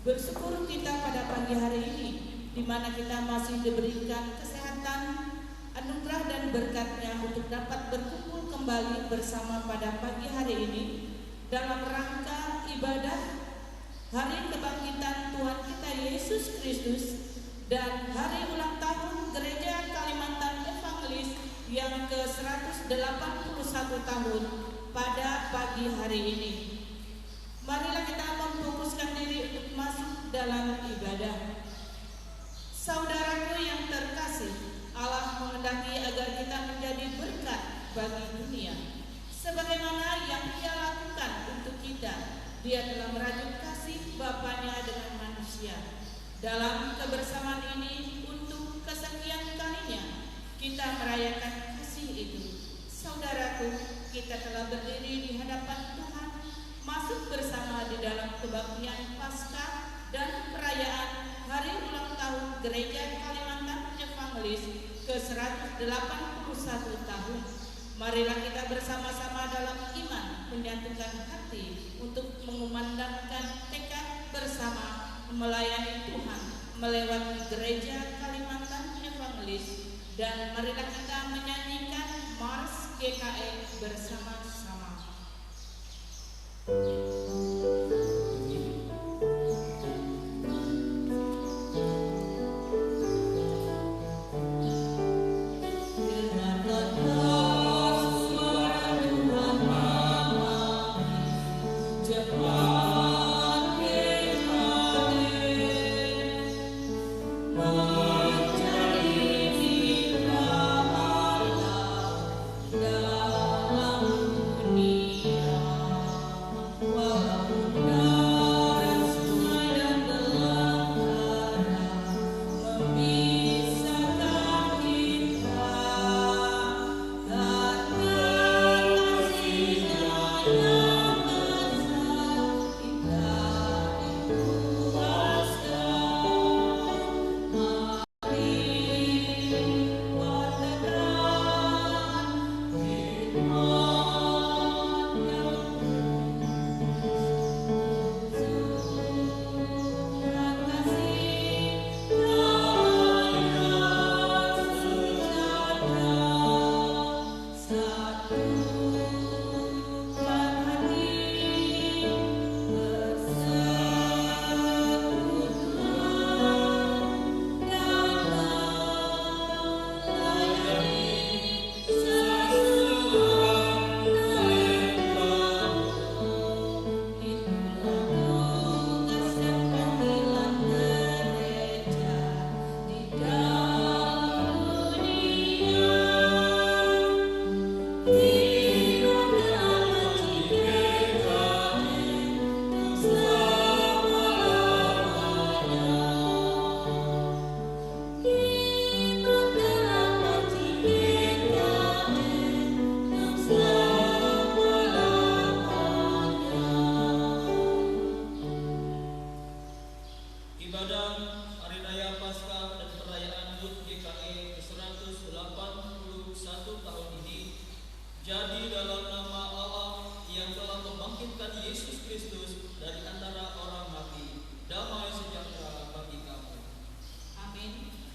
Bersyukur kita pada pagi hari ini, di mana kita masih diberikan kesehatan, anugerah dan berkat-Nya untuk dapat berkumpul kembali bersama pada pagi hari ini dalam rangka ibadah Hari Kebangkitan Tuhan kita Yesus Kristus dan hari ulang tahun Gereja Kalimantan Evangelis yang ke-181 tahun pada pagi hari ini. Marilah kita memfokuskan diri untuk masuk dalam ibadah. Saudaraku yang terkasih, Allah menghendaki agar kita menjadi berkat bagi dunia. Sebagaimana yang Dia lakukan untuk kita, Dia telah merajut kasih Bapa-Nya dengan manusia. Dalam kebersamaan ini, untuk kesekian kalinya, kita merayakan kasih itu. Saudaraku, kita telah berdiri di hadapan Tuhan, masuk bersama di dalam kebaktian Paskah dan perayaan Hari Ulang Tahun Gereja Kalimantan Evangelis ke-181 tahun. Marilah kita bersama-sama dalam iman menyatukan hati untuk mengumandangkan tekad bersama melayani Tuhan melewati Gereja Kalimantan Evangelis, dan marilah kita menyanyikan Mars GKE bersama-sama.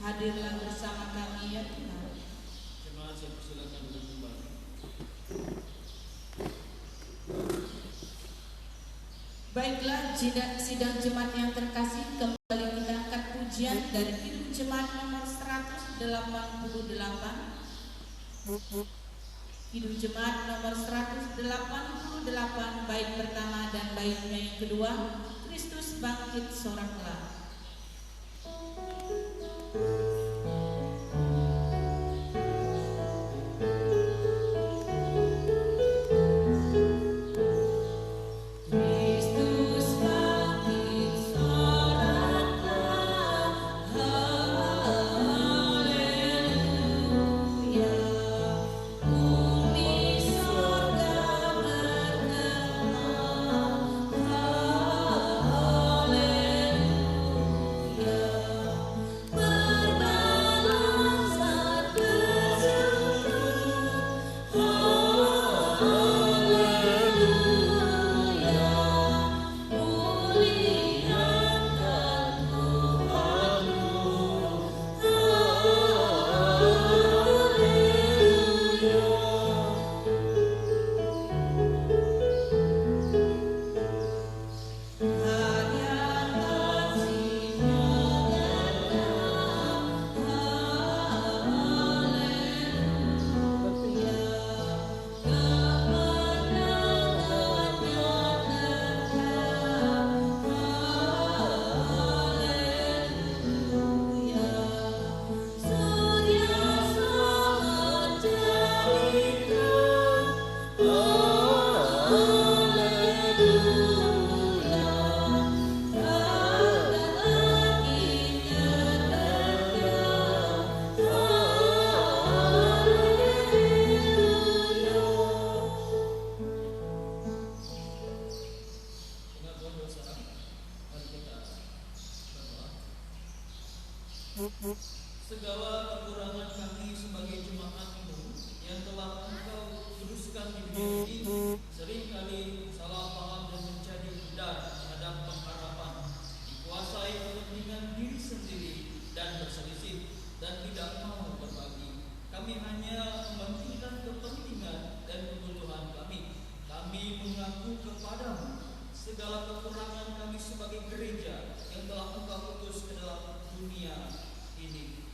Hadirlah bersama kami ya Tuhan. Jemaat saya persilakan duduk kembali. Baiklah, sidang jemaat yang terkasih, kembali kita angkat pujian dari Kidung Jemaat nomor 188. Kidung Jemaat nomor 188, bait pertama dan baitnya yang kedua, Kristus bangkit soraklah. Haleluya. Segala kekurangan kami sebagai jemaat-Mu yang telah Engkau kuduskan di dunia ini seringkali salah paham dan menjadi benar terhadap pengharapan, dikuasai kepentingan diri sendiri dan berselisih dan tidak mau berbagi. Kami hanya mementingkan kepentingan dan kebutuhan kami. Kami mengaku kepadamu segala kekurangan kami sebagai gereja yang telah Engkau utus ke dalam dunia ini.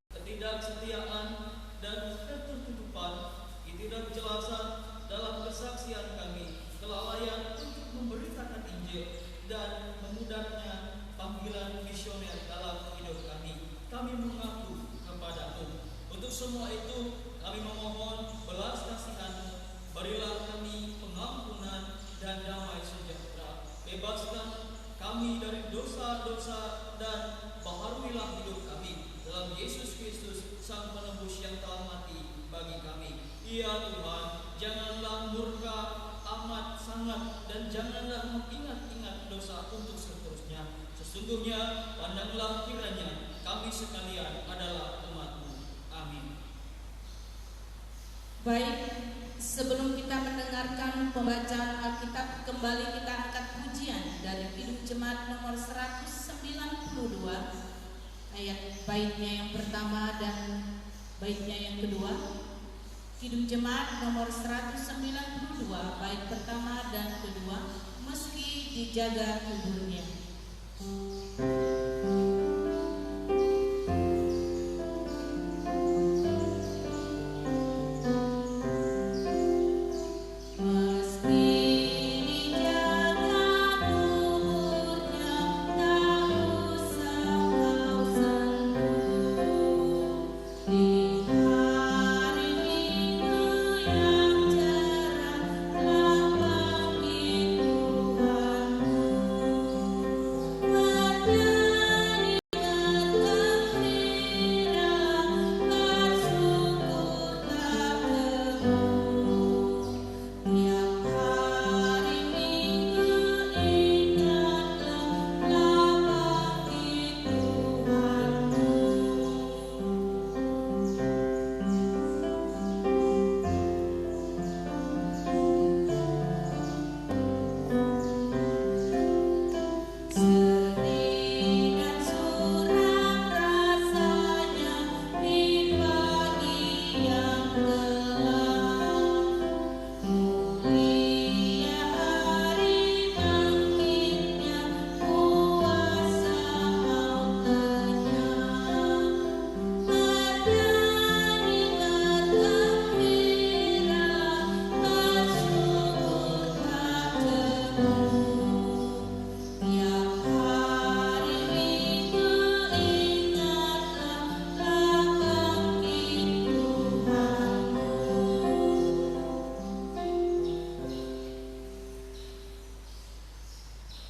Ketidaksetiaan dan ketertutupan, ketidakjelasan dalam kesaksian kami, kelalaian untuk memberitakan Injil, dan memudahnya panggilan misioner dalam hidup kami. Kami mengaku kepada-Mu. Untuk semua itu, kami memohon belas kasihan-Mu. Berilah kami pengampunan dan damai sejahtera. Bebaskan kami dari dosa-dosa dan baharuilah hidup kami dalam Yesus Kristus, Sang Penebus yang telah mati bagi kami. Ya Tuhan, janganlah murka amat sangat dan janganlah mengingat-ingat dosa untuk seterusnya. Sesungguhnya pandanglah kiranya kami sekalian adalah umat-Mu. Amin. Baik, sebelum kita mendengarkan pembacaan Alkitab, kembali kita angkat pujian dari Kidung Jemaat nomor 192, ayat baitnya yang pertama dan baitnya yang kedua. Kidung Jemaat nomor 192, bait pertama dan kedua, meski dijaga kuburnya.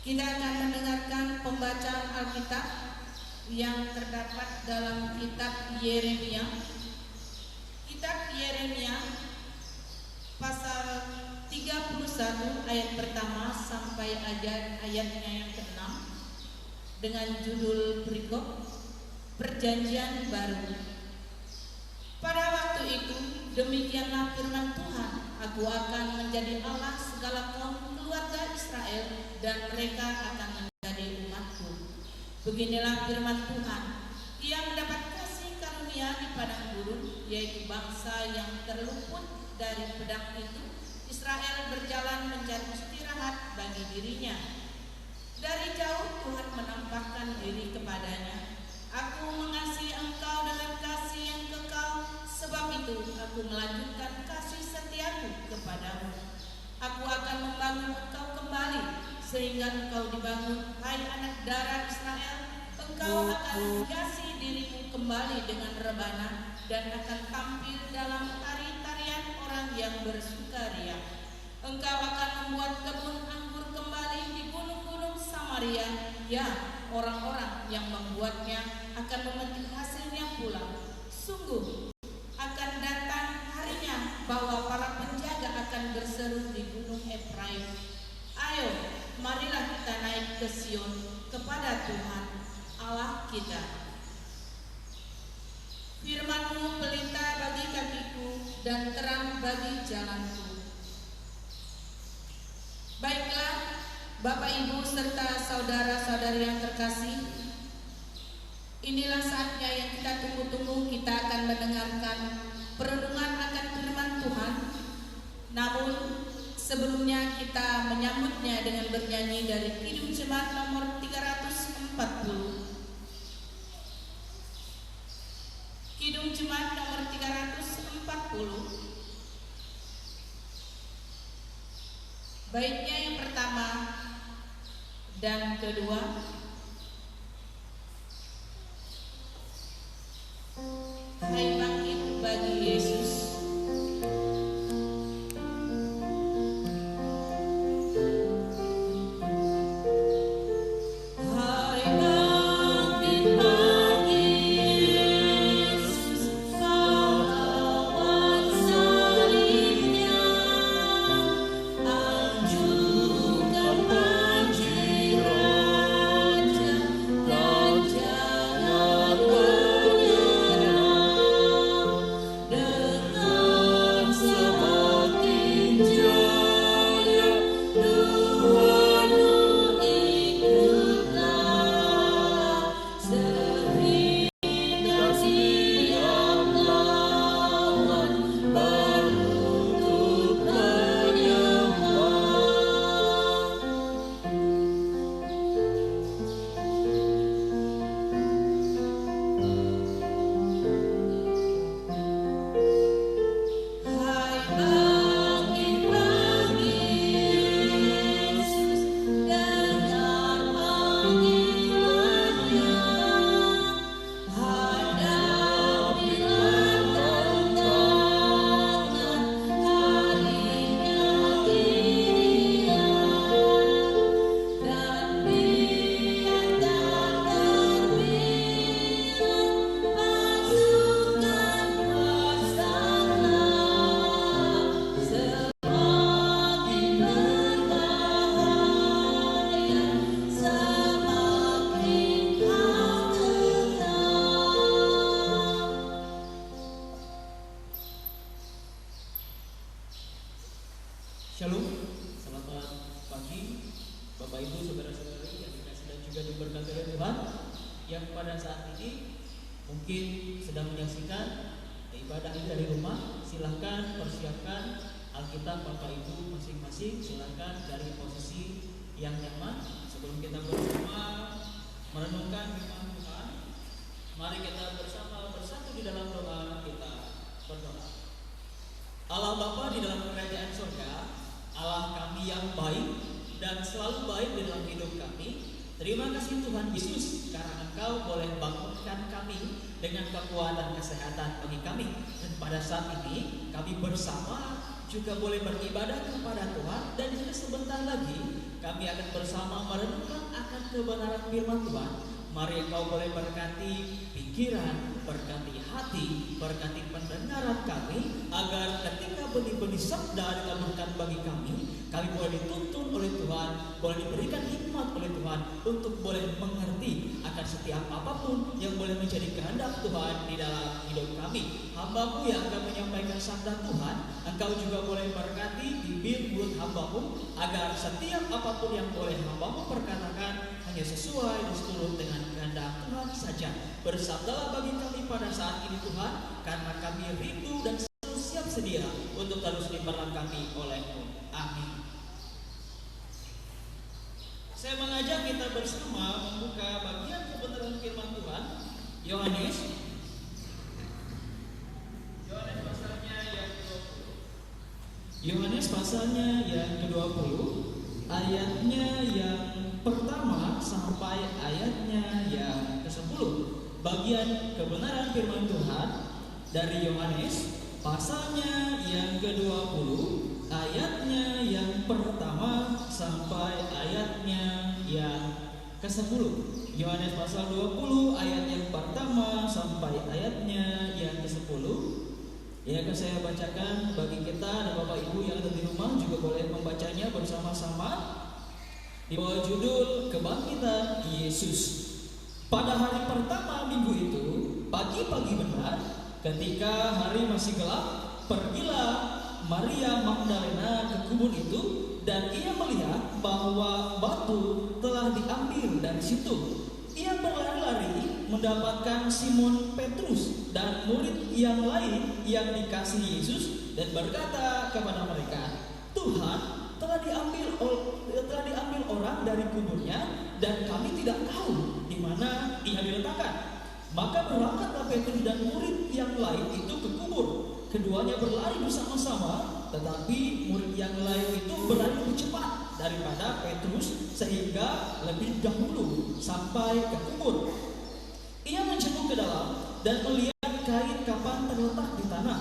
Kita akan mendengarkan pembacaan Alkitab yang terdapat dalam kitab Yeremia. Kitab Yeremia pasal 31 ayat pertama sampai ayatnya yang ke-6 dengan judul berikut, Perjanjian Baru. Pada waktu itu, demikianlah firman Tuhan, Aku akan menjadi Allah segala kaum keluarga Israel dan mereka akan menjadi umatku. Beginilah firman Tuhan, Ia mendapat kasih karunia di padang gurun, yaitu bangsa yang terluput dari pedang itu. Israel berjalan mencari istirahat bagi dirinya. Dari jauh Tuhan menampakkan diri kepadanya. Aku mengasihi engkau dengan kasih yang kekal, sebab itu aku melanjutkan kasih setiaku kepadamu. Aku akan membangun engkau kembali, sehingga engkau dibangun, hai anak darah Israel. Engkau akan menghiasi dirimu kembali dengan rebana, dan akan tampil dalam tari-tarian orang yang bersukaria. Engkau akan membuat kebun anggur kembali di gunung-gunung Samaria. Ya, orang-orang yang membuatnya akan memetik hasilnya pula. Sungguh akan datang harinya bahwa para penjaga akan berseru di gunung Efraim, ayo, marilah kita naik ke Sion kepada Tuhan Allah kita. Firman-Mu pelita bagi kakiku dan terang bagi jalanku. Baiklah, Bapak Ibu serta saudara-saudari yang terkasih, inilah saatnya yang kita tunggu-tunggu. Kita akan mendengarkan perenungan akan firman Tuhan. Namun sebelumnya kita menyambutnya dengan bernyanyi dari Kidung Jemaat nomor 340. Kidung Jemaat nomor 340. Baiknya yang pertama dan kedua. Hai bangkit bagi Yesus. Shalom, selamat pagi Bapak Ibu, saudara-saudari yang dikasih dan juga diberkati oleh Tuhan, yang pada saat ini mungkin sedang menyaksikan ibadah ini dari rumah. Silahkan persiapkan Alkitab Bapak Ibu masing-masing. Silahkan cari posisi yang nyaman sebelum kita bersama merenungkan firman Tuhan. Mari kita bersama bersatu di dalam doa. Kita berdoa. Allah Bapa di dalam kerajaan surga, Allah kami yang baik dan selalu baik di dalam hidup kami. Terima kasih Tuhan Yesus, karena Engkau boleh bangunkan kami dengan kekuatan kesehatan bagi kami. Dan pada saat ini kami bersama juga boleh beribadah kepada Tuhan. Dan juga sebentar lagi kami akan bersama merenungkan akan kebenaran firman Tuhan. Mari Engkau boleh berkati pikiran, berkati hati, berkati pendengaran kami, agar ketika benih-benih sabda ditaburkan bagi kami boleh dituntun oleh Tuhan, boleh diberikan hikmat oleh Tuhan untuk boleh mengerti akan setiap apapun yang boleh menjadi kehendak Tuhan di dalam hidup kami. Hamba-Mu yang akan menyampaikan sabda Tuhan, Engkau juga boleh berkati bibir mulut hamba-Mu, agar setiap apapun yang boleh hamba-Mu perkatakan hanya sesuai dan seturut dengan kehendak Tuhan saja. Bersabdalah bagi kami pada saat ini Tuhan, karena kami rindu dan selalu siap sedia untuk terus diperlengkapi oleh-Mu. Amin. Saya mengajak kita bersama membuka bagian kebenaran firman Tuhan, Yohanes pasalnya yang ke-20. Yohanes pasalnya yang ke-20, ayatnya yang pertama sampai ayatnya yang ke-10. Bagian kebenaran firman Tuhan dari Yohanes pasalnya yang ke-20, ayatnya yang pertama sampai ayatnya yang ke-10. Yohanes pasal 20 ayat yang pertama sampai ayatnya yang ke-10. Ya, akan saya bacakan bagi kita dan Bapak Ibu yang ada di rumah juga boleh membacanya bersama-sama di bawah judul Kebangkitan Yesus. Pada hari pertama minggu itu, pagi-pagi benar, ketika hari masih gelap, pergilah Maria Magdalena ke kubur itu, dan ia melihat bahwa batu telah diambil dari situ. Ia berlari-lari mendapatkan Simon Petrus dan murid yang lain yang dikasihi Yesus, dan berkata kepada mereka, "Tuhan, telah diambil orang dari kuburnya, dan kami tidak tahu di mana ia diletakkan." Maka berangkatlah Petrus dan murid yang lain itu ke kubur. Keduanya berlari bersama-sama, tetapi murid yang lain itu berlari lebih cepat daripada Petrus, sehingga lebih dahulu sampai ke kubur. Ia menjenguk ke dalam dan melihat kain kafan terletak di tanah.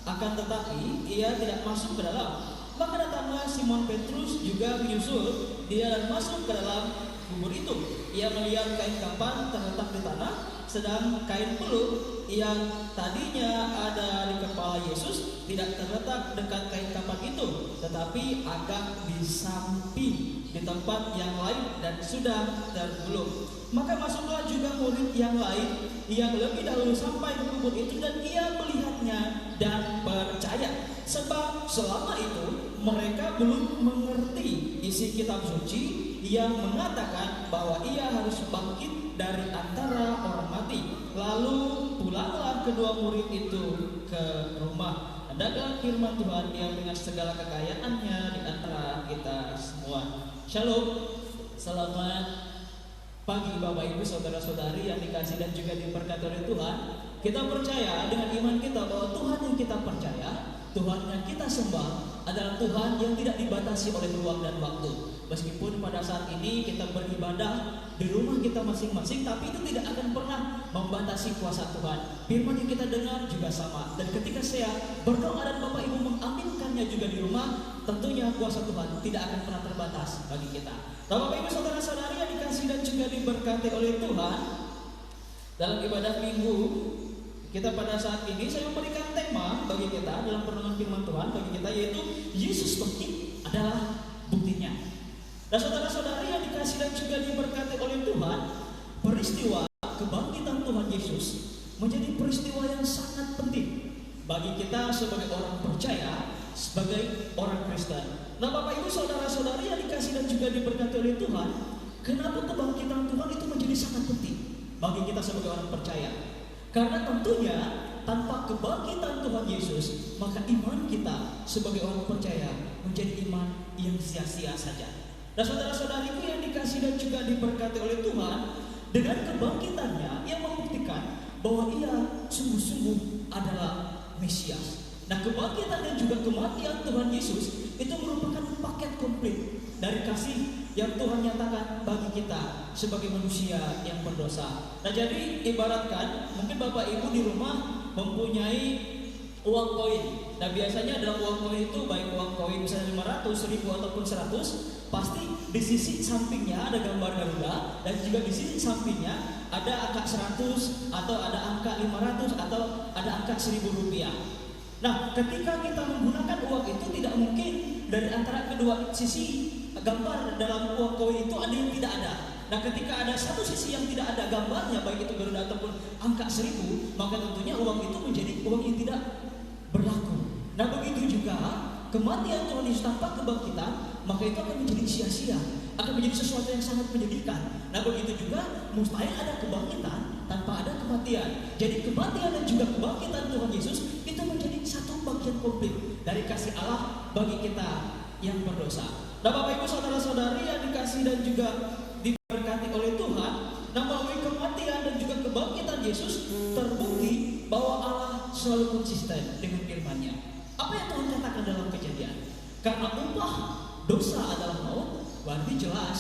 Akan tetapi ia tidak masuk ke dalam. Maka datanglah Simon Petrus juga menyusul dia dan masuk ke dalam kubur itu. Ia melihat kain kafan terletak di tanah, sedang kain peluk yang tadinya ada di kepala Yesus tidak terletak dekat kain kafan itu, tetapi agak di samping di tempat yang lain dan sudah tergulung. Maka masuklah juga murid yang lain yang lebih dahulu sampai ke kubur itu, dan ia melihatnya dan percaya. Sebab selama itu mereka belum mengerti isi kitab suci yang mengatakan bahwa ia harus bangkit dari antara orang mati. Lalu pulanglah kedua murid itu ke rumah. Hendaklah firman Tuhan yang dengan segala kekayaannya di antara kita semua. Shalom. Selamat pagi Bapak Ibu saudara-saudari yang dikasih dan juga diberkati oleh Tuhan. Kita percaya dengan iman kita bahwa Tuhan yang kita percaya, Tuhan yang kita sembah adalah Tuhan yang tidak dibatasi oleh ruang dan waktu. Meskipun pada saat ini kita beribadah di rumah kita masing-masing, tapi itu tidak akan pernah membatasi kuasa Tuhan. Firman yang kita dengar juga sama. Dan ketika saya berdoa dan Bapak Ibu mengaminkannya juga di rumah, tentunya kuasa Tuhan tidak akan pernah terbatas bagi kita. Nah, Bapak Ibu saudara-saudari yang dikasih dan juga diberkati oleh Tuhan, dalam ibadah minggu kita pada saat ini saya memberikan tema bagi kita dalam perenungan firman Tuhan bagi kita, yaitu Yesus bangkit adalah buktinya. Dan saudara-saudari yang dikasih dan juga diberkati oleh Tuhan, peristiwa kebangkitan Tuhan Yesus menjadi peristiwa yang sangat penting bagi kita sebagai orang percaya, sebagai orang Kristen. Nah, Bapak Ibu saudara-saudari yang dikasih dan juga diberkati oleh Tuhan, kenapa kebangkitan Tuhan itu menjadi sangat penting bagi kita sebagai orang percaya? Karena tentunya tanpa kebangkitan Tuhan Yesus, maka iman kita sebagai orang percaya menjadi iman yang sia-sia saja. Dan saudara-saudariku yang dikasih dan juga diberkati oleh Tuhan, dengan kebangkitannya ia membuktikan bahwa ia sungguh-sungguh adalah Mesias. Nah, kebangkitan dan juga kematian Tuhan Yesus itu merupakan paket komplit dari kasih yang Tuhan nyatakan bagi kita sebagai manusia yang berdosa. Nah, jadi ibaratkan mungkin Bapak Ibu di rumah mempunyai uang koin. Nah, biasanya dalam uang koin itu baik uang koin misalnya 500, 1000 ataupun 100, pasti di sisi sampingnya ada gambar Garuda, dan juga di sisi sampingnya ada angka 100 atau ada angka 500 atau ada angka 1000 rupiah. Nah, ketika kita menggunakan uang itu tidak mungkin dari antara kedua sisi gambar dalam uang koin itu ada yang tidak ada. Nah, ketika ada satu sisi yang tidak ada gambarnya, baik itu Garuda ataupun angka 1000, maka tentunya uang itu menjadi uang yang tidak berlaku. Nah, begitu juga kematian Tuhan Yesus tanpa kebangkitan, maka itu akan menjadi sia-sia, akan menjadi sesuatu yang sangat menyedihkan. Nah, begitu juga mustahil ada kebangkitan tanpa ada kematian. Jadi kematian dan juga kebangkitan Tuhan Yesus itu menjadi satu bagian komplit dari kasih Allah bagi kita yang berdosa. Nah, Bapak Ibu saudara-saudari yang dikasih dan juga diberkati oleh Tuhan, nah, melalui kematian dan juga kebangkitan Yesus terbukti bahwa Allah selalu konsisten dengan firman-Nya. Apa yang Tuhan katakan dalam Kejadian? Karena upah dosa adalah maut, berarti jelas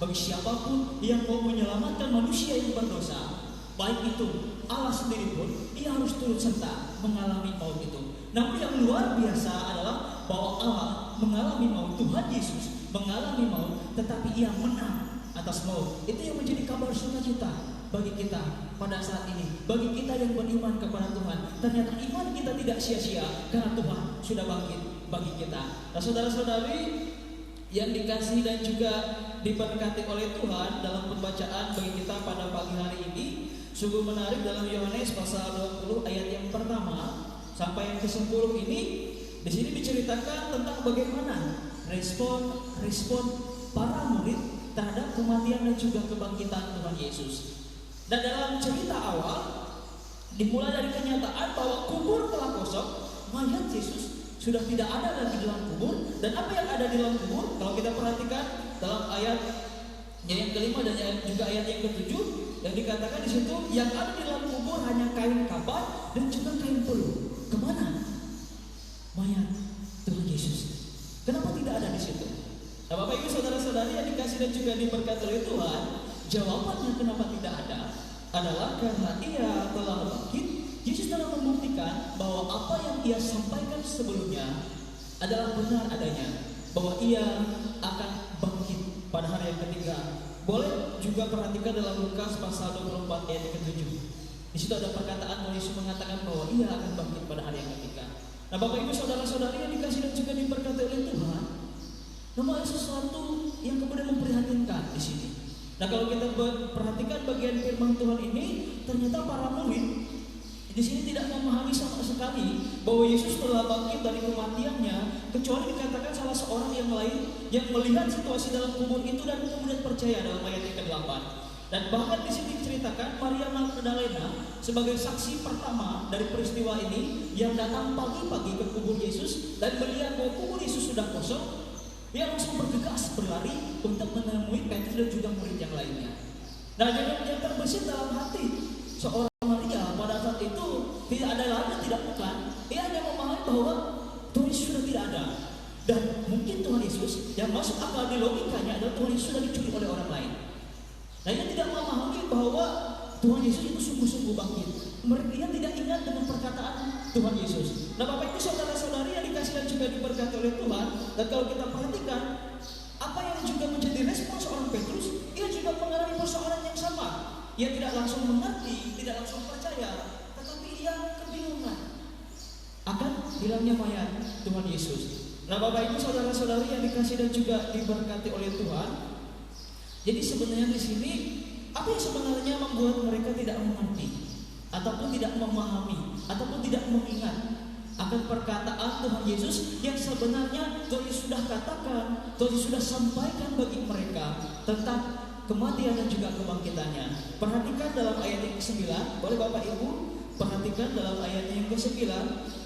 bagi siapapun yang mau menyelamatkan manusia yang berdosa, baik itu Allah sendiri pun, dia harus turut serta mengalami maut itu. Namun yang luar biasa adalah bahwa Allah mengalami maut, Tuhan Yesus mengalami maut, tetapi ia menang atas maut. Itu yang menjadi kabar sukacita bagi kita pada saat ini, bagi kita yang beriman kepada Tuhan. Ternyata iman kita tidak sia-sia karena Tuhan sudah bangkit bagi kita. Nah, saudara-saudari yang dikasihi dan juga diberkati oleh Tuhan, dalam pembacaan bagi kita pada pagi hari ini, Sungguh menarik dalam Yohanes pasal 20 ayat yang pertama sampai yang ke-10 ini. Di sini diceritakan tentang bagaimana respon para murid terhadap kematian dan juga kebangkitan Tuhan Yesus. Dan dalam cerita awal dimulai dari kenyataan bahwa kubur telah kosong, mayat Yesus sudah tidak ada lagi dalam kubur. Dan apa yang ada di dalam kubur, kalau kita perhatikan dalam ayat yang kelima dan juga ayat yang ketujuh, yang dikatakan di situ, yang ada di dalam kubur hanya kain kapan dan juga kain peluh. Kemana mayat Tuhan Yesus? Kenapa tidak ada di situ? Nah, Bapak Ibu saudara-saudari yang dikasih dan juga diberkati oleh Tuhan, jawabannya kenapa tidak ada adalah karena Ia telah bangkit. Yesus telah membuktikan bahwa apa yang Ia sampaikan sebelumnya adalah benar adanya, bahwa Ia akan bangkit pada hari yang ketiga. Boleh juga perhatikan dalam Lukas pasal 24 ayat ke-7. Di situ ada perkataan Tuhan Yesus mengatakan bahwa Ia akan bangkit pada hari yang ketiga. Nah, Bapak Ibu saudara-saudari yang dikasih dan juga diberkati oleh Tuhan, namun ada sesuatu yang kemudian memprihatinkan di sini. Nah, kalau kita perhatikan bagian firman Tuhan ini, ternyata para murid di sini tidak memahami sama sekali bahwa Yesus telah bangkit dari kematiannya, kecuali dikatakan salah seorang yang lain yang melihat situasi dalam kubur itu dan kemudian percaya dalam ayat yang ke-8. Dan bahkan di sini diceritakan Maria Magdalena sebagai saksi pertama dari peristiwa ini yang datang pagi-pagi ke kubur Yesus dan melihat bahwa kubur Yesus sudah kosong. Dia langsung bergegas berlari untuk menemui Petrus dan juga murid yang lainnya. Nah, yang terbesit dalam hati seorang Maria pada saat itu tidak ada lain, tidak bukan. Ia hanya memahami bahwa Tuhan Yesus sudah tidak ada. Dan mungkin Tuhan Yesus yang masuk akal di logikanya adalah Tuhan Yesus sudah dicuri oleh orang lain. Nah, ia tidak memahami bahwa Tuhan Yesus itu sungguh-sungguh bangkit. Ia tidak ingat dengan perkataan Tuhan Yesus. Nah, Bapak Ibu saudara-saudari yang dikasih dan juga diberkati oleh Tuhan, dan kalau kita perhatikan apa yang juga menjadi respon seorang Petrus, ia juga mengalami persoalan yang sama. Ia tidak langsung mengerti, tidak langsung percaya, tetapi ia kebingungan akan hilangnya mayat Tuhan Yesus. Nah, Bapak Ibu saudara-saudari yang dikasih dan juga diberkati oleh Tuhan, jadi sebenarnya di sini apa yang sebenarnya membuat mereka tidak mengerti ataupun tidak memahami ataupun tidak mengingat akan perkataan Tuhan Yesus yang sebenarnya Tuhan Yesus sudah katakan, Tuhan Yesus sudah sampaikan bagi mereka tentang kematian dan juga kebangkitannya. Perhatikan dalam ayat yang ke-9, boleh Bapak Ibu perhatikan dalam ayat yang ke-9.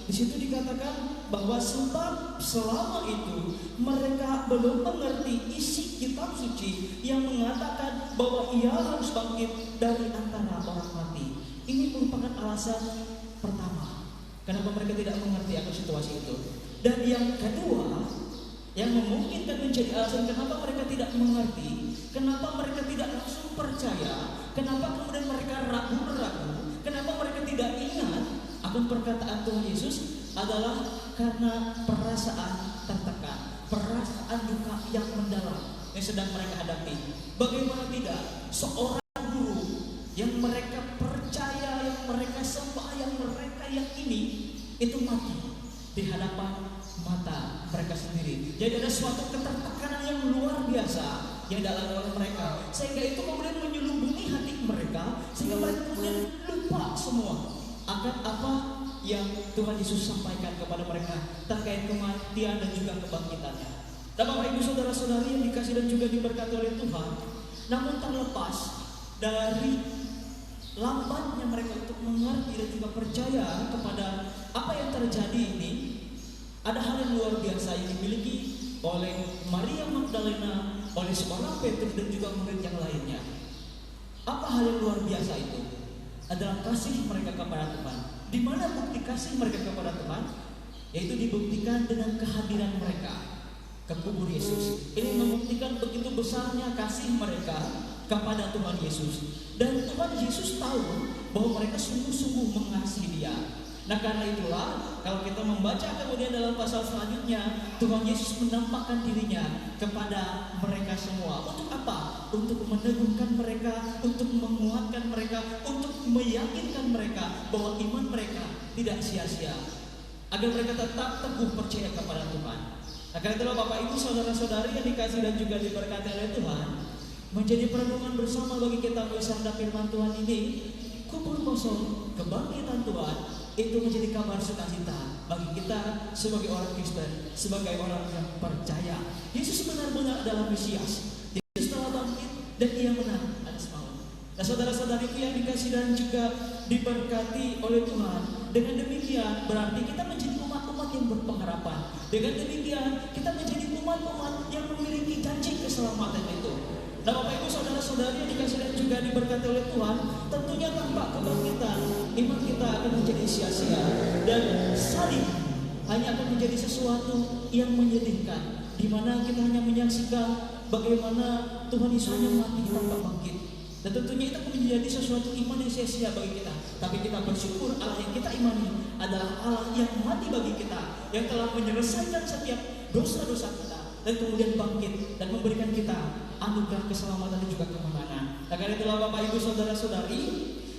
Di situ dikatakan bahwa sebab selama itu mereka belum mengerti isi kitab suci yang mengatakan bahwa Ia harus bangkit dari antara orang mati. Ini merupakan alasan pertama kenapa mereka tidak mengerti akan situasi itu. Dan yang kedua, yang memungkinkan menjadi alasan kenapa mereka tidak mengerti, kenapa mereka tidak langsung percaya, kenapa kemudian mereka ragu-ragu, kenapa mereka tidak ingat akan perkataan Tuhan Yesus adalah karena perasaan tertekan, perasaan duka yang mendalam yang sedang mereka hadapi. Bagaimana tidak seorang guru yang mereka percaya, yang mereka sembah, yang mereka yakini itu mati di hadapan mata mereka sendiri. Jadi ada suatu ketertekanan yang luar biasa yang dialami oleh mereka, sehingga itu kemudian menyelubungi hati mereka, sehingga mereka kemudian lupa semua akan apa yang Tuhan Yesus sampaikan kepada mereka terkait kematian dan juga kebangkitannya. Dan Bapak Ibu saudara-saudari yang dikasih dan juga diberkati oleh Tuhan, namun terlepas dari lambatnya mereka untuk mengerti dan juga percaya kepada apa yang terjadi ini, ada hal yang luar biasa yang dimiliki oleh Maria Magdalena, oleh seorang Petrus dan juga murid yang lainnya. Apa hal yang luar biasa itu? Adalah kasih mereka kepada Tuhan. Di mana bukti kasih mereka kepada Tuhan? Yaitu dibuktikan dengan kehadiran mereka ke kubur Yesus. Ini membuktikan begitu besarnya kasih mereka kepada Tuhan Yesus. Dan Tuhan Yesus tahu bahwa mereka sungguh-sungguh mengasihi Dia. Nah, karena itulah kalau kita membaca kemudian dalam pasal selanjutnya, Tuhan Yesus menampakkan dirinya kepada mereka semua. Untuk apa? Untuk meneguhkan mereka, untuk menguatkan mereka, untuk meyakinkan mereka bahwa iman mereka tidak sia-sia, agar mereka tetap teguh percaya kepada Tuhan. Nah, karena itulah Bapak Ibu saudara-saudari yang dikasih dan juga diberkati oleh Tuhan, menjadi perenungan bersama bagi kita bersama firman Tuhan ini. kubur kosong, kebangkitan Tuhan itu menjadi kabar sukacita bagi kita sebagai orang Kristen, sebagai orang yang percaya Yesus benar-benar adalah Mesias. Yesus telah bangkit dan Ia menang atas maut. Nah, saudara-saudariku yang dikasih dan juga diberkati oleh Tuhan, dengan demikian berarti kita menjadi umat-umat yang berpengharapan. Dengan demikian kita menjadi umat-umat yang memiliki janji keselamatan itu. Nah, Bapak Ibu saudara-saudari yang dikasih dan juga diberkati oleh Tuhan, tentunya tanpa kebangkitan iman kita akan menjadi sia-sia dan salib hanya akan menjadi sesuatu yang menyedihkan, di mana kita hanya menyaksikan bagaimana Tuhan Yesus hanya mati tanpa bangkit. Dan tentunya itu akan menjadi sesuatu iman yang sia-sia bagi kita. Tapi kita bersyukur Allah yang kita imani adalah Allah yang mati bagi kita, yang telah menyelesaikan setiap dosa-dosa kita dan kemudian bangkit dan memberikan kita anugerah keselamatan dan juga kemenangan. Nah, karena itulah Bapak Ibu saudara-saudari,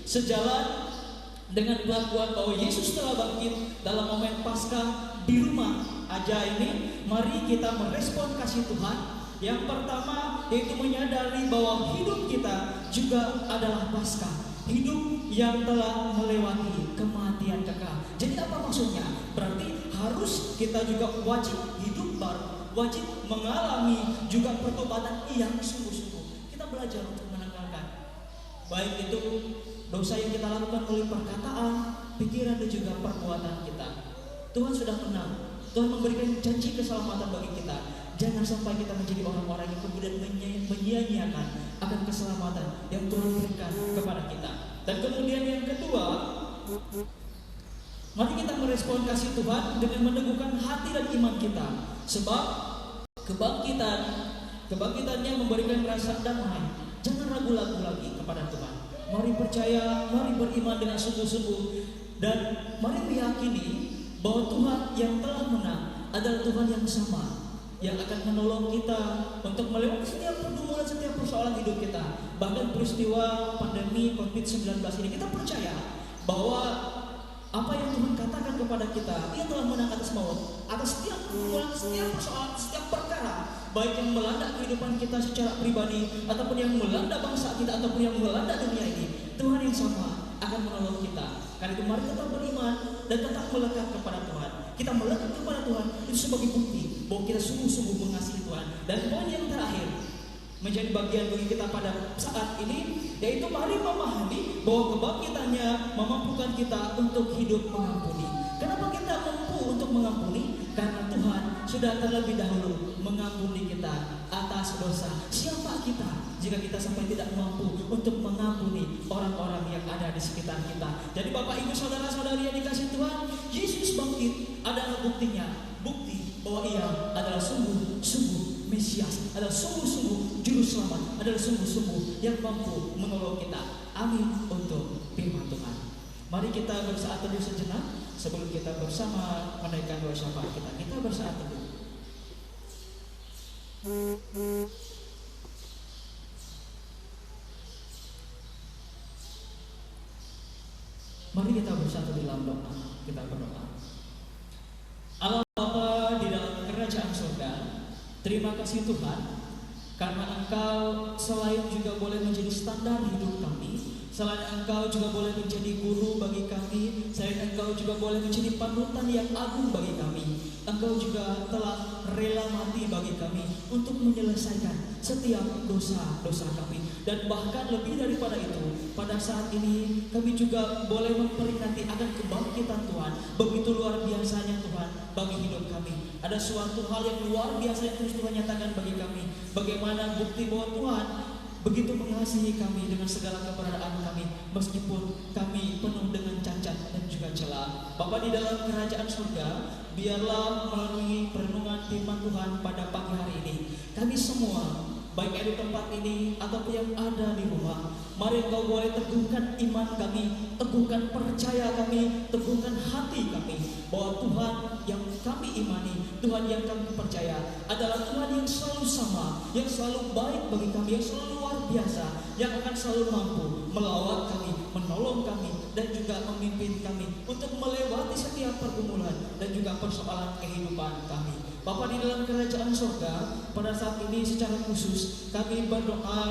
sejalan dengan pengakuan bahwa Yesus telah bangkit dalam momen Paskah di rumah aja ini, mari kita merespon kasih Tuhan. Yang pertama yaitu menyadari bahwa hidup kita juga adalah Paskah, hidup yang telah melewati kematian kekal. Jadi apa maksudnya? Berarti harus kita juga wajib hidup baru, wajib mengalami juga pertobatan yang sungguh-sungguh. Kita belajar untuk menanggalkan baik itu dosa yang kita lakukan oleh perkataan, pikiran dan juga perbuatan kita. Tuhan sudah menang. Tuhan memberikan janji keselamatan bagi kita. Jangan sampai kita menjadi orang-orang yang kemudian menyia-nyiakan akan keselamatan yang Tuhan berikan kepada kita. Dan kemudian yang kedua, mari kita merespon kasih Tuhan dengan meneguhkan hati dan iman kita. Sebab kebangkitannya memberikan rasa damai. Jangan ragu-ragu lagi kepada Tuhan. Mari percaya, mari beriman dengan sungguh-sungguh, dan mari meyakini bahwa Tuhan yang telah menang adalah Tuhan yang sama, yang akan menolong kita untuk melewati setiap pergumulan, setiap persoalan hidup kita. Bahkan peristiwa pandemi COVID-19 ini, kita percaya bahwa apa yang Tuhan katakan kepada kita, Ia telah menang atas maut, atas setiap pergumulan, setiap persoalan, setiap perkara, baik yang melanda kehidupan kita secara pribadi, ataupun yang melanda bangsa kita, ataupun yang melanda dunia ini. Tuhan yang sama akan menolong kita. Karena itu mari tetap beriman dan tetap melekat kepada Tuhan. Kita melekat kepada Tuhan itu sebagai bukti bahwa kita sungguh-sungguh mengasihi Tuhan. Dan poin yang terakhir menjadi bagian bagi kita pada saat ini, yaitu mari memahami bahwa kebangkitannya memampukan kita untuk hidup mengampuni. Kenapa kita mampu untuk mengampuni? Karena Tuhan sudah terlebih dahulu mengampuni kita atas dosa. Siapa kita jika kita sampai tidak mampu untuk mengampuni orang-orang yang ada di sekitar kita? Jadi Bapak Ibu saudara-saudari yang dikasih Tuhan, Yesus bangkit adalah buktinya. Bukti bahwa Ia adalah sungguh-sungguh Mesias, adalah sungguh-sungguh Juru Selamat, adalah sungguh-sungguh yang mampu menolong kita. Amin untuk firman Tuhan. Mari kita bersaat teduh sejenak sebelum kita bersama menaikkan doa syafaat kita. Kita bersaat teduh. Mari kita bersatu di dalam doa. Kita berdoa. Allah Bapa di dalam kerajaan surga, terima kasih Tuhan, karena Engkau selain juga boleh menjadi standar hidup kami, selain Engkau juga boleh menjadi guru bagi kami, selain Engkau juga boleh menjadi panutan yang agung bagi kami. Engkau juga telah rela mati bagi kami untuk menyelesaikan setiap dosa-dosa kami. Dan bahkan lebih daripada itu, pada saat ini kami juga boleh memperingati akan kebangkitan Tuhan. Begitu luar biasanya Tuhan bagi hidup kami. Ada suatu hal yang luar biasa yang terus Tuhan nyatakan bagi kami. Bagaimana bukti bahwa Tuhan begitu mengasihi kami dengan segala keberadaan kami, meskipun kami penuh dengan cacat dan juga celah. Bapa di dalam kerajaan surga, biarlah melalui perenungan firman Tuhan pada pagi hari ini, kami semua, baik yang di tempat ini ataupun yang ada di rumah, mari Engkau boleh teguhkan iman kami, teguhkan percaya kami, teguhkan hati kami, bahwa Tuhan yang kami imani, Tuhan yang kami percaya adalah Tuhan yang selalu sama, yang selalu baik bagi kami, yang selalu luar biasa, yang akan selalu mampu melawat kami, menolong kami, dan juga memimpin kami untuk melewati setiap pergumulan dan juga persoalan kehidupan kami. Bapa di dalam kerajaan surga, pada saat ini secara khusus kami berdoa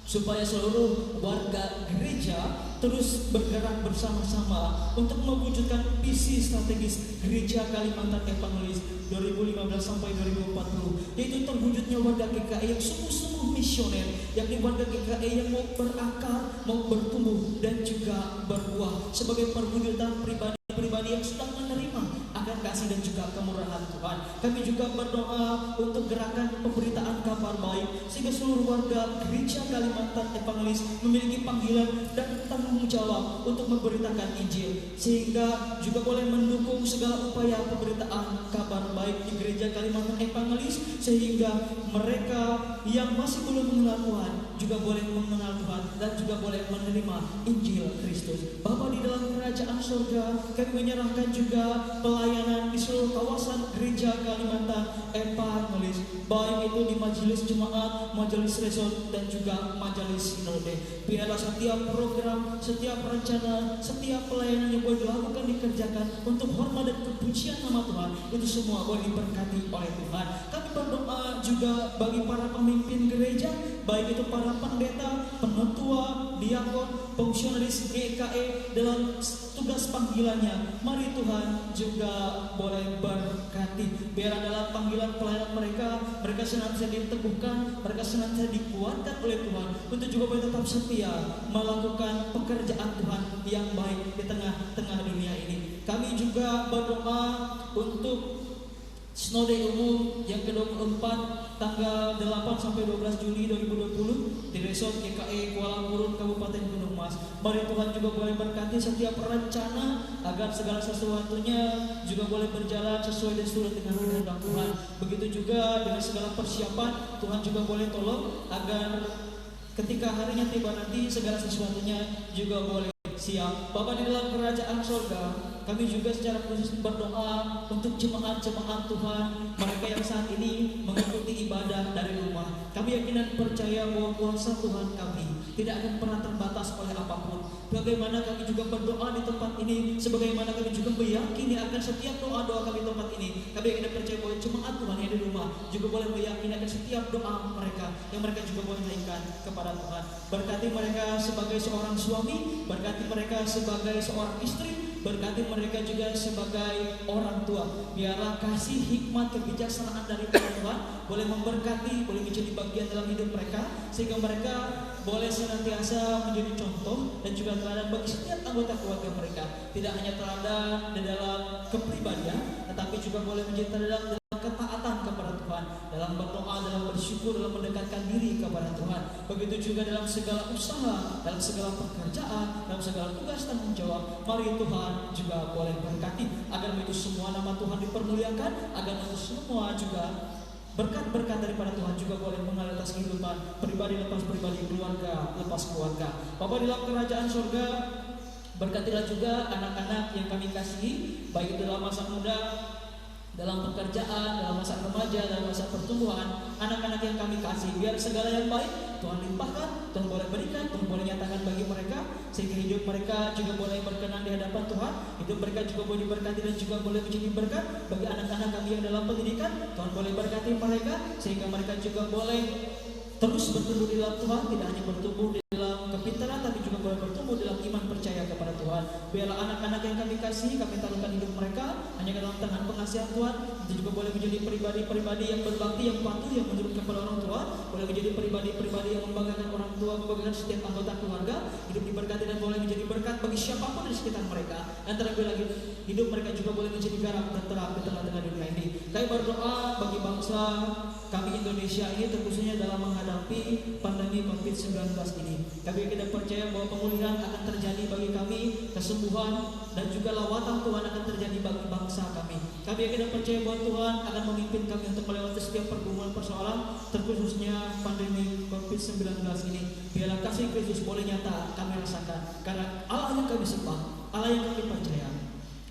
supaya seluruh warga gereja terus bergerak bersama-sama untuk mewujudkan visi strategis Gereja Kalimantan Evangelis 2015 sampai 2040, yaitu terwujudnya warga GKI yang sungguh-sungguh misioner, yakni warga GKI yang mau berakar, mau bertumbuh dan juga berbuah sebagai perwujudan pribadi yang sudah menerima akan kasih dan juga kemurahan Tuhan. Kami juga berdoa untuk gerakan pemberitaan kabar baik sehingga seluruh warga Gereja Kalimantan Evangelis memiliki panggilan dan tanggung jawab untuk memberitakan Injil, sehingga juga boleh mendukung segala upaya pemberitaan kabar baik di Gereja Kalimantan Evangelis, sehingga mereka yang masih belum mengenal Tuhan juga boleh mengenal Tuhan dan juga boleh menerima Injil Kristus. Bapa di dalam kerajaan surga, kami menyerahkan juga pelayanan di seluruh kawasan Gereja Kalimantan Evangelis, baik itu di majelis jemaat, majelis resort dan juga majelis sinode. Biarlah setiap program, setiap rencana, setiap pelayanan yang boleh dilakukan, dikerjakan untuk hormat dan kepujian nama Tuhan, itu semua boleh diberkati oleh Tuhan. Kami berdoa juga bagi para pemimpin gereja, baik itu para pendeta, penatua, diakon, fungsionaris GKE dalam tugas panggilannya. Mari Tuhan juga boleh berkati. Biar dalam panggilan pelayanan mereka senantiasa diteguhkan, mereka senantiasa dikuatkan oleh Tuhan untuk juga boleh tetap setia melakukan pekerjaan Tuhan yang baik di tengah-tengah dunia ini. Kami juga berdoa untuk Sinode Umum yang ke-24 tanggal 8 sampai 12 Juli 2020 di Resort GKI Kuala Purun Kabupaten Gunung Mas. Mari Tuhan juga boleh berkati setiap rencana agar segala sesuatunya juga boleh berjalan sesuai dan seturut dengan kehendak Tuhan. Begitu juga dengan segala persiapan, Tuhan juga boleh tolong agar ketika harinya tiba nanti segala sesuatunya juga boleh siap. Bapa di dalam kerajaan surga, kami juga secara khusus berdoa untuk jemaat-jemaat Tuhan, mereka yang saat ini mengikuti ibadah dari rumah. Kami yakin dan percaya bahwa kuasa Tuhan kami tidak akan pernah terbatas oleh apapun. Bagaimana kami juga berdoa di tempat ini, sebagaimana kami juga meyakini akan setiap doa-doa kami di tempat ini. Kami yakin dan percaya bahwa jemaat Tuhan yang di rumah juga boleh meyakini akan setiap doa mereka yang mereka juga boleh naikkan kepada Tuhan. Berkati mereka sebagai seorang suami, berkati mereka sebagai seorang istri, berkati mereka juga sebagai orang tua. Biarlah kasih, hikmat, kebijaksanaan dari Tuhan boleh memberkati, boleh menjadi bagian dalam hidup mereka, sehingga mereka boleh senantiasa menjadi contoh dan juga teladan bagi setiap anggota keluarga mereka. Tidak hanya teladan di dalam kepribadian, tetapi juga boleh menjadi teladan dalam ketaatan kepada Tuhan, dalam berdoa, dalam bersyukur, dalam mendekatkan diri kepada Tuhan. Begitu juga dalam segala usaha, dalam segala pekerjaan, dalam segala tugas tanggung jawab. Mari Tuhan juga boleh berkati agar itu semua nama Tuhan dipermuliakan, agar itu semua juga berkat-berkat daripada Tuhan juga boleh mengalir atas kehidupan pribadi lepas pribadi, keluarga lepas keluarga. Bapa di dalam kerajaan surga, berkatilah juga anak-anak yang kami kasihi, baik itu dalam masa muda, dalam pekerjaan, dalam masa remaja, dalam masa pertumbuhan, anak-anak yang kami kasih. Biar segala yang baik Tuhan limpahkan, Tuhan boleh berikan, Tuhan boleh nyatakan bagi mereka, sehingga hidup mereka juga boleh berkenan di hadapan Tuhan. Hidup mereka juga boleh diberkati dan juga boleh menjadi berkat bagi anak-anak kami yang dalam pendidikan. Tuhan boleh berkati mereka, sehingga mereka juga boleh terus bertumbuh di dalam Tuhan, tidak hanya bertumbuh di dalam kepintaran, tapi juga boleh bertumbuh dalam iman percaya kepada Tuhan. Biarlah anak-anak yang kami kasih, kami taruhkan hidup mereka hanya ke dalam tangan pengasihan Tuhan. Itu juga boleh menjadi pribadi-pribadi yang berbakti, yang patuh, yang menurut kepada orang tua. Boleh menjadi pribadi-pribadi yang membanggakan orang tua, membanggakan setiap anggota keluarga. Hidup diberkati dan boleh menjadi berkat bagi siapapun di sekitar mereka. Dan terlebih lagi, hidup mereka juga boleh menjadi garam dan terang di tengah-tengah dunia ini. Kami berdoa bagi bangsa kami Indonesia ini, terkhususnya dalam menghadapi pandemi COVID-19 ini. Kami kita percaya bahwa pemulihan akan terjadi bagi kami, kesembuhan dan juga lawatan Tuhan akan terjadi bagi bangsa kami. Kami kita percaya bahwa Tuhan akan memimpin kami untuk melewati setiap pergumulan persoalan, terkhususnya pandemi COVID-19 ini. Biarlah kasih Kristus boleh nyata kami rasakan, karena Allah yang kami sembah, Allah yang kami percaya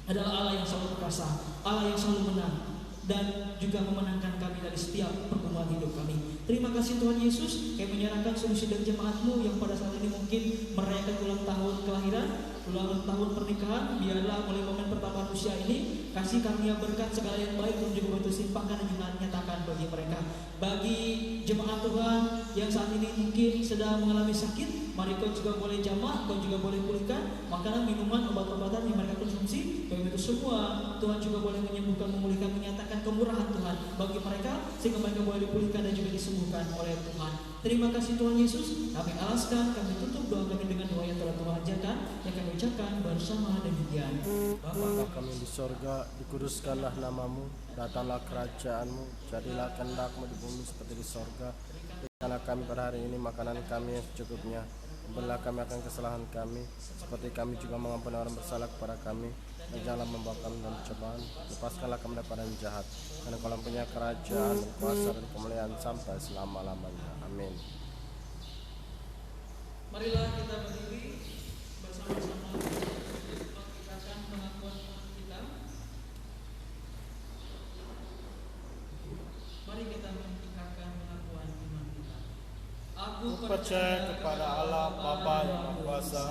adalah Allah yang selalu perkasa, Allah yang selalu menang dan juga memenangkan kami dari setiap pergumulan hidup kami. Terima kasih Tuhan Yesus, kami menyerahkan seluruh sidang jemaat-Mu yang pada saat ini mungkin merayakan ulang tahun kelahiran, ulang tahun pernikahan. Biarlah mulai momen pertambahan usia ini, kasih karunia berkat segala yang baik dan juga bantu simpangkan dan juga nyatakan bagi mereka. Bagi jemaat Tuhan yang saat ini mungkin sedang mengalami sakit, mari Kau juga boleh jamah, Kau juga boleh pulihkan makanan, minuman, obat-obatan yang mereka konsumsi. Kau itu semua Tuhan juga boleh menyembuhkan, memulihkan, menyatakan kemurahan Tuhan bagi mereka sehingga mereka boleh dipulihkan dan juga disembuhkan oleh Tuhan. Terima kasih Tuhan Yesus. Kami alaskan, kami tutup doa kami dengan doa yang telah Tuhan ajarkan, yang kami ucapkan bersama demikian. Bapa kami di sorga, dikuduskanlah namamu, datanglah kerajaanmu, jadilah kehendak-Mu di bumi seperti di sorga. Berikanlah kami pada hari ini makanan kami yang secukupnya. Ampunilah kami akan kesalahan kami, seperti kami juga mengampuni orang bersalah kepada kami. Dan janganlah membawa kami dalam cobaan, lepaskanlah kami daripada yang jahat. Karena Kau punya kerajaan, kuasa dan kemuliaan sampai selama-lamanya. Amin. Marilah kita berdiri bersama-sama mengikrarkan pengakuan iman kita. Mari kita mengikrarkan pengakuan iman kita. Aku Percaya kepada Allah Bapa yang Maha Kuasa,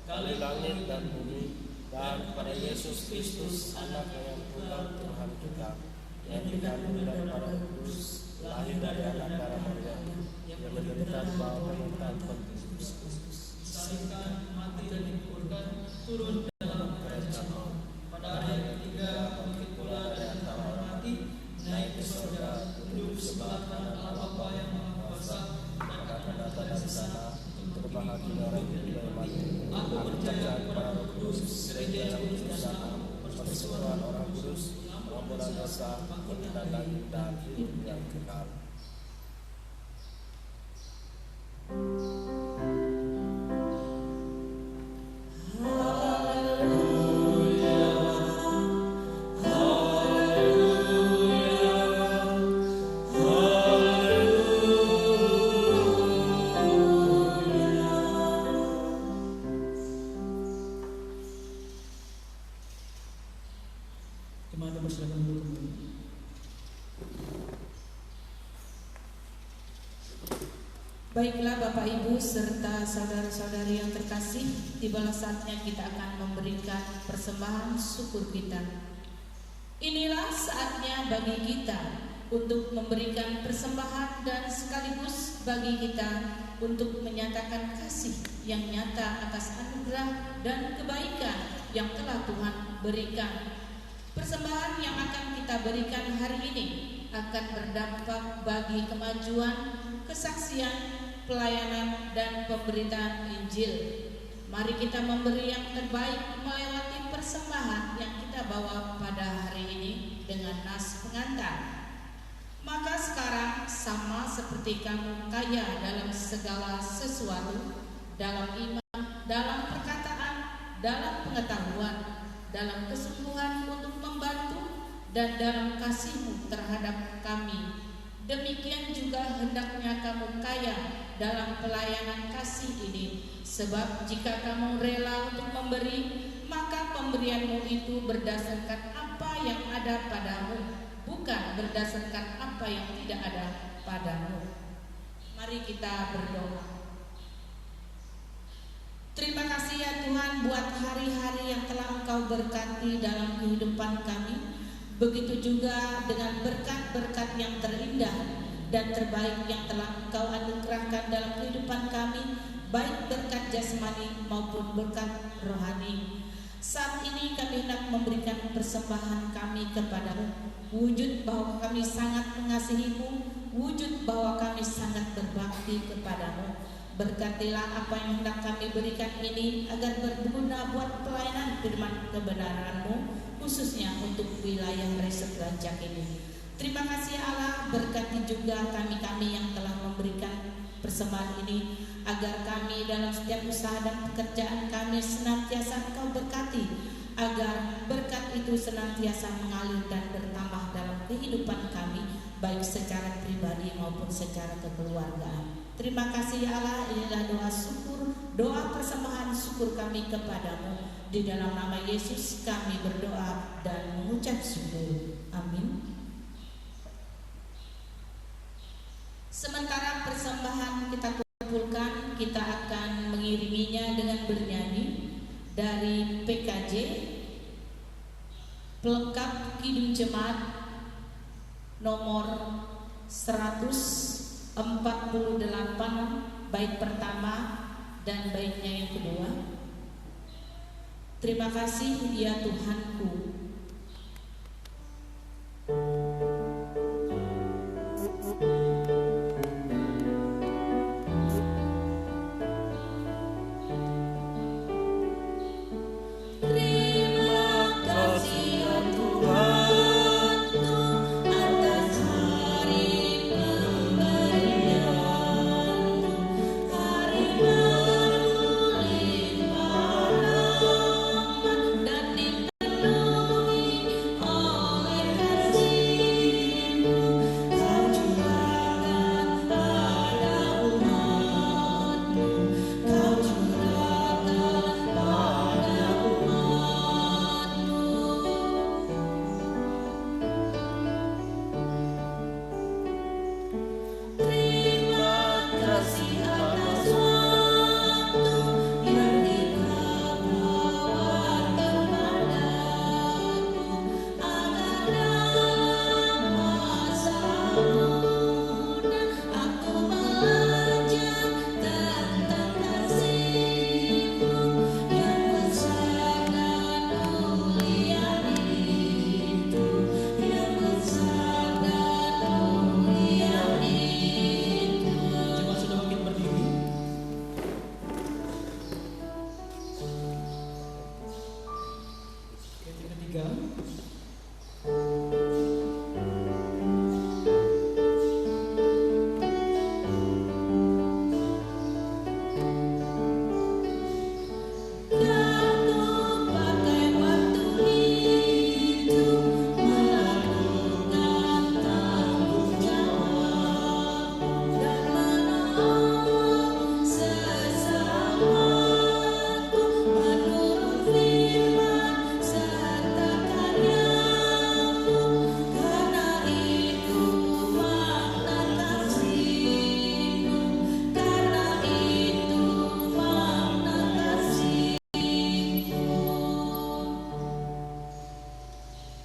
di langit dan bumi, dan kepada Yesus Kristus, Anak yang tunggal Tuhan kita, yang dikandung daripada Kudus, lahir dari anak darah Maria, yang menderita di bawah pemerintahan Pontius Pilatus, disalibkan, mati dan dikuburkan, turun dalam kerajaan maut. Pada hari yang ketiga bangkit pula dari antara orang mati, naik ke surga, duduk sebelah kanan Allah Bapa yang Maha Kuasa, dan akan datang dari sana untuk menghakimi orang hidup dan mati. Aku percaya kepada Roh Kudus, gereja yang kudus dan sama, persekutuan orang kudus, pengampunan dosa, pengampunan daging dan hidup yang kekal. Baiklah Bapak Ibu serta saudara-saudari yang terkasih, tibalah saatnya kita akan memberikan persembahan syukur kita. Inilah saatnya bagi kita untuk memberikan persembahan dan sekaligus bagi kita untuk menyatakan kasih yang nyata atas anugerah dan kebaikan yang telah Tuhan berikan. Persembahan yang akan kita berikan hari ini akan berdampak bagi kemajuan, kesaksian, pelayanan dan pemberitaan Injil. Mari kita memberi yang terbaik melewati persembahan yang kita bawa pada hari ini dengan nas pengantar. Maka sekarang sama seperti kamu kaya dalam segala sesuatu, dalam iman, dalam perkataan, dalam pengetahuan, dalam kesungguhan untuk membantu dan dalam kasihmu terhadap kami, demikian juga hendaknya kamu kaya dalam pelayanan kasih ini. Sebab jika kamu rela untuk memberi, maka pemberianmu itu berdasarkan apa yang ada padamu, bukan berdasarkan apa yang tidak ada padamu. Mari kita berdoa. Terima kasih ya Tuhan buat hari-hari yang telah Engkau berkati dalam kehidupan kami. Begitu juga dengan berkat-berkat yang terindah dan terbaik yang telah Engkau anugerahkan dalam kehidupan kami, baik berkat jasmani maupun berkat rohani. Saat ini kami hendak memberikan persembahan kami kepadamu, wujud bahwa kami sangat mengasihimu, wujud bahwa kami sangat berbakti kepadamu. Berkatilah apa yang hendak kami berikan ini agar berguna buat pelayanan firman kebenaran-Mu, khususnya untuk wilayah Resep Rancak ini. Terima kasih Allah, berkati juga kami-kami yang telah memberikan persembahan ini, agar kami dalam setiap usaha dan pekerjaan kami senantiasa Engkau berkati, agar berkat itu senantiasa mengalir dan bertambah dalam kehidupan kami, baik secara pribadi maupun secara kekeluargaan. Terima kasih Allah, inilah doa syukur, doa persembahan syukur kami kepadamu. Di dalam nama Yesus kami berdoa dan mengucap syukur. Amin. Sementara ditutupinya dengan bernyanyi dari PKJ pelengkap Kidung Jemaat nomor 148 bait pertama dan baitnya yang kedua. Terima kasih ya Tuhanku.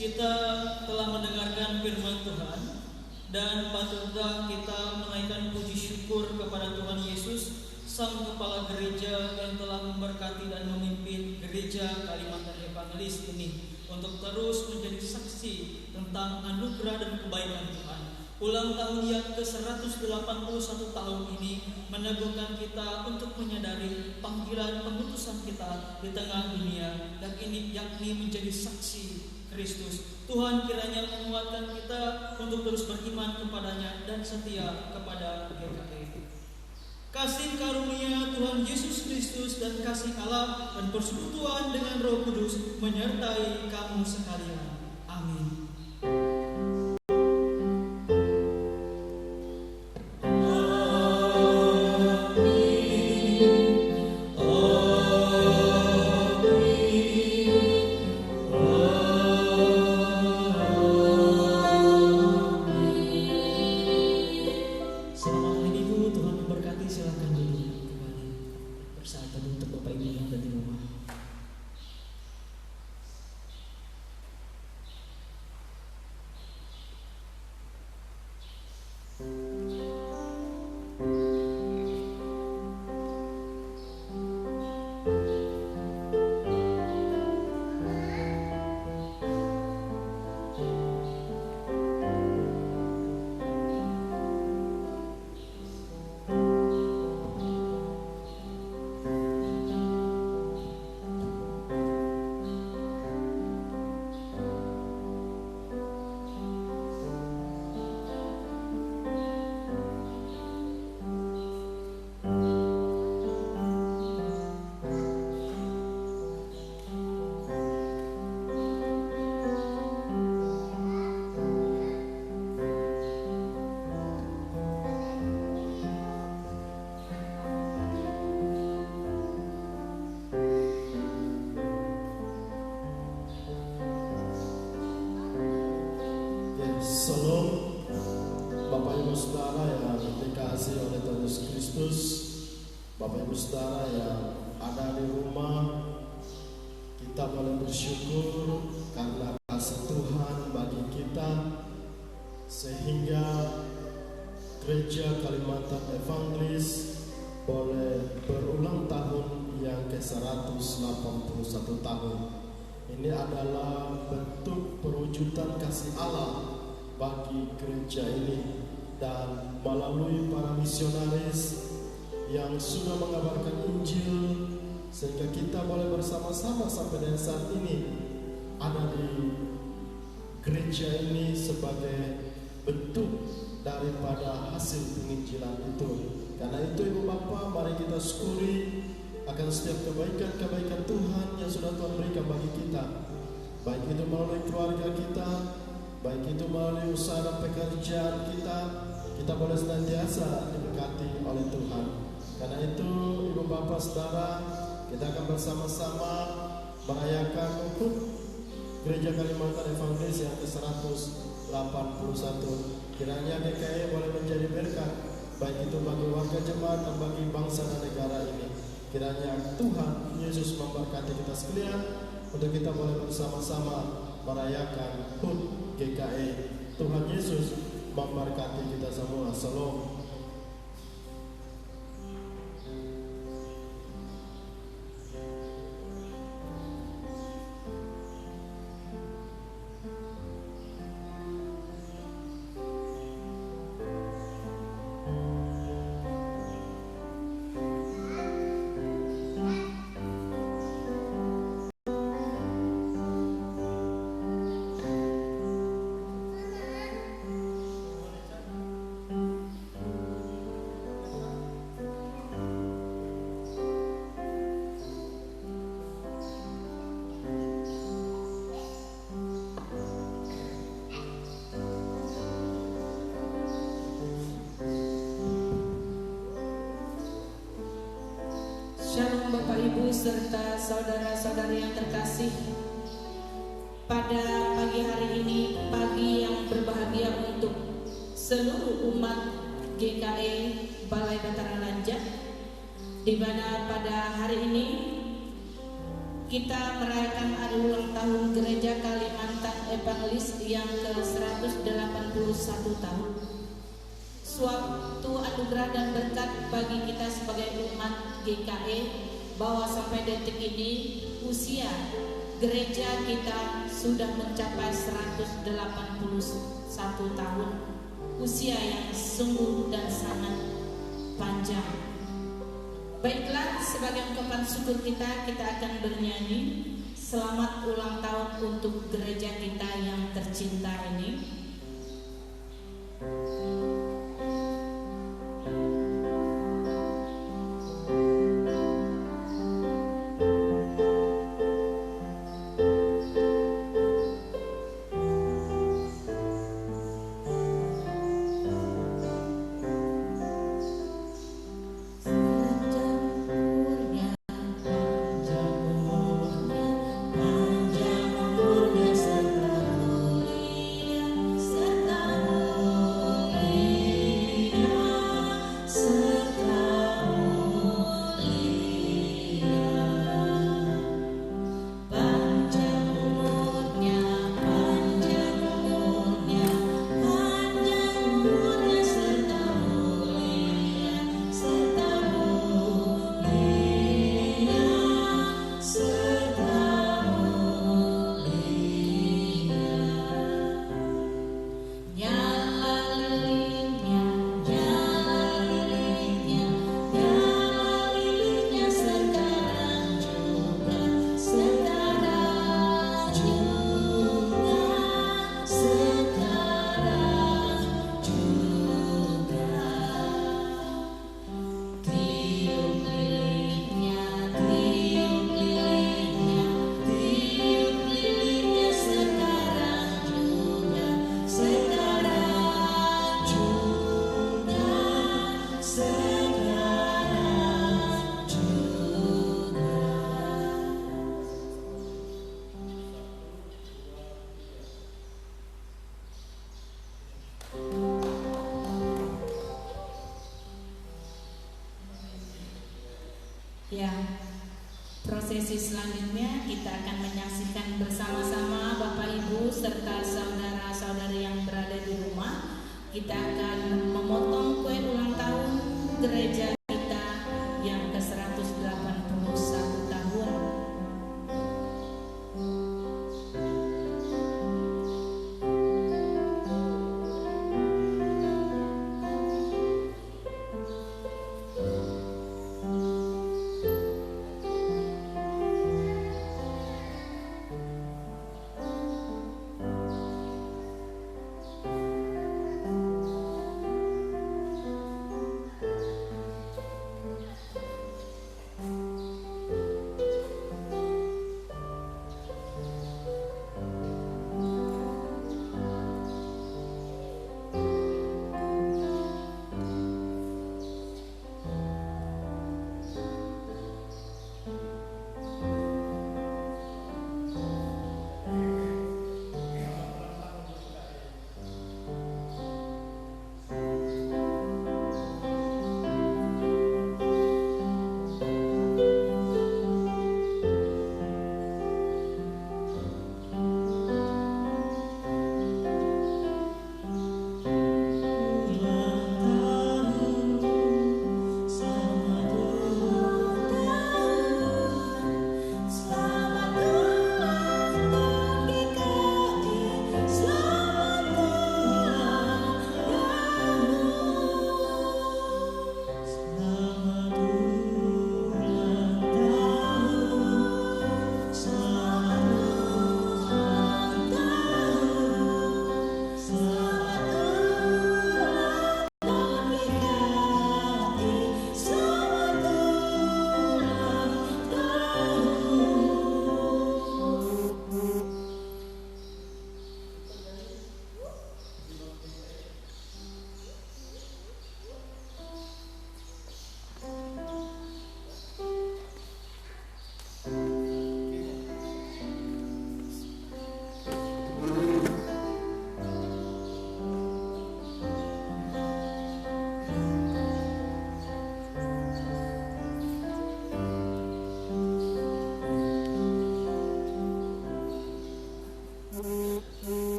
Kita telah mendengarkan firman Tuhan dan patutlah kita menaikkan puji syukur kepada Tuhan Yesus, Sang Kepala Gereja yang telah memberkati dan memimpin Gereja Kalimantan Evangelis ini untuk terus menjadi saksi tentang anugerah dan kebaikan Tuhan. Ulang tahun yang ke-181 tahun ini meneguhkan kita untuk menyadari panggilan pengutusan kita di tengah dunia, dan ini yakni menjadi saksi Kristus. Tuhan kiranya menguatkan kita untuk terus beriman kepadanya dan setia kepada GKI. Kasih karunia Tuhan Yesus Kristus dan kasih Allah dan persekutuan dengan Roh Kudus menyertai kamu sekalian. Amin. Salam Bapak Ibu Saudara yang dikasihi oleh Tuhan Yesus Kristus, Bapak Ibu Saudara yang Gereja Kalimantan Evangelis boleh berulang tahun yang ke-181 tahun. Ini adalah bentuk perwujudan kasih Allah bagi gereja ini, dan melalui para misionaris yang sudah mengabarkan Injil, sehingga kita boleh bersama-sama sampai dengan saat ini ada di gereja ini sebagai bentuk daripada hasil penginjilan itu. Karena itu Ibu Bapa, mari kita syukuri akan setiap kebaikan-kebaikan Tuhan yang sudah Tuhan berikan bagi kita, baik itu melalui keluarga kita, baik itu melalui usaha dan pekerjaan kita. Kita boleh senantiasa diberkati oleh Tuhan. Karena itu Ibu Bapa Saudara, kita akan bersama-sama merayakan HUT Gereja Kalimantan Evangelis yang ke-181. Kiranya GKE boleh menjadi berkat, baik itu bagi warga jemaat dan bagi bangsa dan negara ini. Kiranya Tuhan Yesus memberkati kita sekalian untuk kita boleh bersama-sama merayakan HUT GKE. Tuhan Yesus memberkati kita semua. Salam. Shalom Bapak Ibu serta saudara-saudari yang terkasih. Pada pagi hari ini, pagi yang berbahagia untuk seluruh umat GKE Balai Dataran Lanjak, di mana pada hari ini kita merayakan hari ulang tahun Gereja Kalimantan Evangelis yang ke-181 tahun. Suatu anugerah dan berkat bagi kita sebagai umat GKE bahwa sampai detik ini usia gereja kita sudah mencapai 181 tahun. Usia yang sungguh dan sangat panjang. Baiklah, sebagai ungkapan syukur kita akan bernyanyi selamat ulang tahun untuk gereja kita yang tercinta ini. Ya, prosesi selanjutnya kita akan menyaksikan bersama-sama Bapak Ibu serta saudara-saudari yang berada di rumah kita akan memotong kue ulang tahun gereja